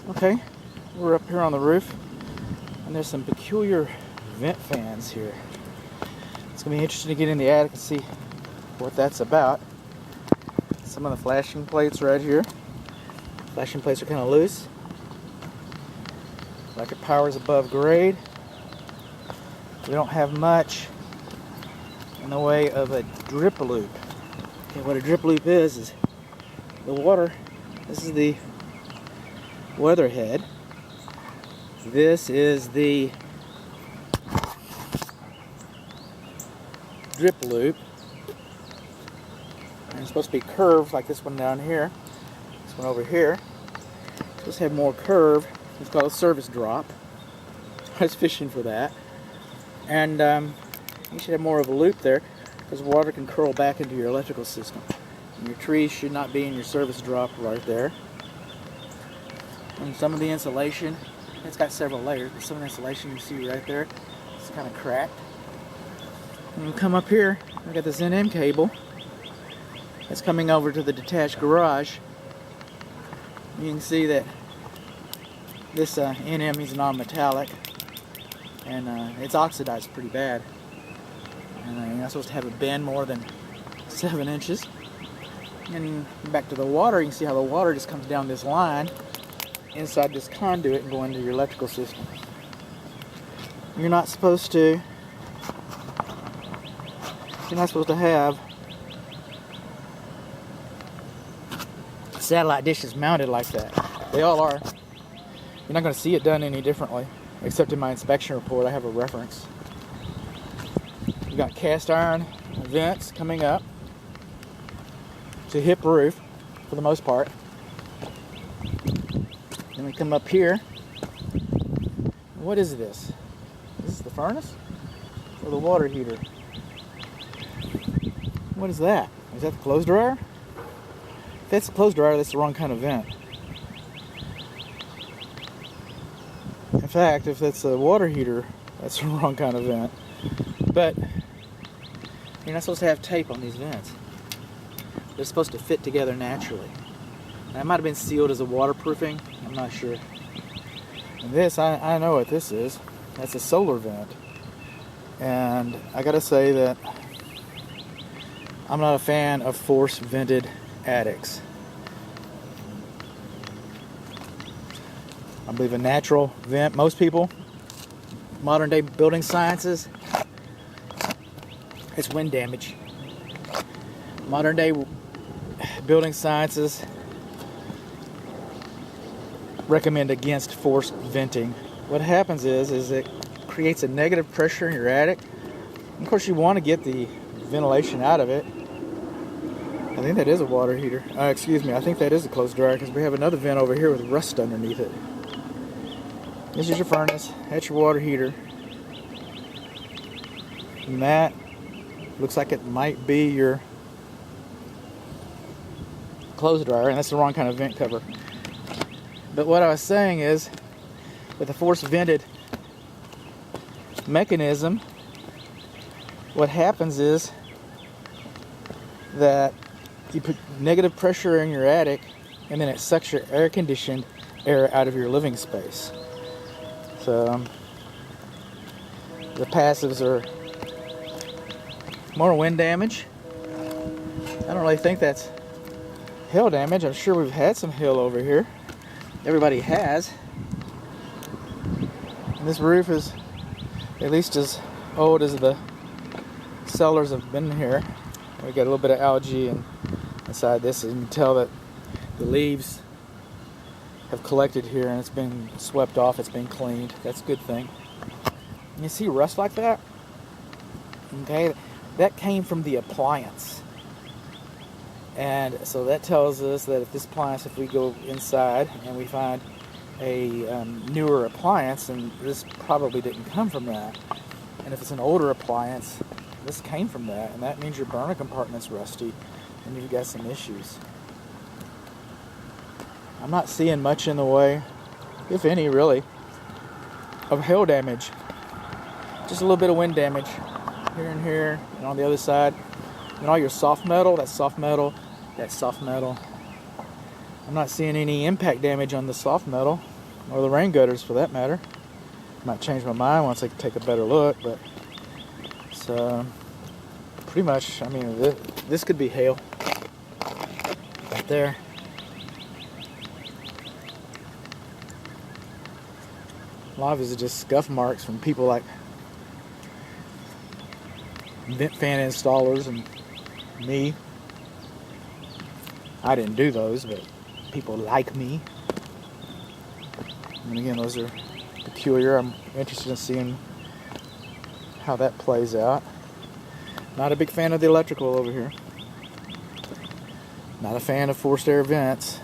Okay, we're up here on the roof, and there's some peculiar vent fans here. It's going to be interesting to get in the attic and see what that's about. Some of the flashing plates right here. Flashing plates are kind of loose. Electric power is above grade. We don't have much in the way of a drip loop. Okay, what a drip loop is the water. This is the weatherhead. This is the drip loop. And it's supposed to be curved like this one down here. This one over here. It's supposed to have more curve. It's called a service drop. I was fishing for that. And you should have more of a loop there because water can curl back into your electrical system. And your trees should not be in your service drop right there. And some of the insulation, it's got several layers, but some of the insulation you see right there, it's kind of cracked. And you come up here, I got this NM cable that's coming over to the detached garage. You can see that this NM is non-metallic, and it's oxidized pretty bad. And you're not supposed to have a bend more than 7 inches. And back to the water, you can see how the water just comes down this line inside this conduit and go into your electrical system. You're not supposed to have satellite dishes mounted like that. They all are. You're not going to see it done any differently, except in my inspection report I have a reference. You got cast iron vents coming up to hip roof for the most part. Then we come up here. What is this? Is this the furnace or the water heater? What is that? Is that the clothes dryer? If that's the clothes dryer, that's the wrong kind of vent. In fact, if that's a water heater, that's the wrong kind of vent. But you're not supposed to have tape on these vents. They're supposed to fit together naturally. Now, it might have been sealed as a waterproofing. I'm not sure. And this, I know what this is. That's a solar vent. And I gotta say that I'm not a fan of force vented attics. I believe a natural vent, most people, modern day building sciences, it's wind damage. Modern day building sciences recommend against forced venting. What happens is it creates a negative pressure in your attic. Of course, you want to get the ventilation out of it. I think that is a water heater. Excuse me, I think that is a clothes dryer because we have another vent over here with rust underneath it. This is your furnace. That's your water heater. And that looks like it might be your clothes dryer, and that's the wrong kind of vent cover. But what I was saying is, with a force vented mechanism, what happens is that you put negative pressure in your attic, and then it sucks your air-conditioned air out of your living space. So the passives are more wind damage. I don't really think that's hail damage. I'm sure we've had some hail over here. Everybody has. And this roof is at least as old as the cellars have been here. We got a little bit of algae inside this, and you can tell that the leaves have collected here and it's been swept off, it's been cleaned. That's a good thing. You see rust like that? Okay, that came from the appliance. And so that tells us that if we go inside and we find a newer appliance, then this probably didn't come from that. And if it's an older appliance, this came from that, and that means your burner compartment's rusty and you've got some issues. I'm not seeing much in the way, if any really, of hail damage. Just a little bit of wind damage here and here and on the other side. And all your soft metal, that soft metal. I'm not seeing any impact damage on the soft metal. or the rain gutters for that matter. Might change my mind once I take a better look, but it's pretty much, I mean, this could be hail right there. A lot of it is just scuff marks from people like vent fan installers and me. I didn't do those, but people like me. And again, those are peculiar. I'm interested in seeing how that plays out. Not a big fan of the electrical over here. Not a fan of forced air vents.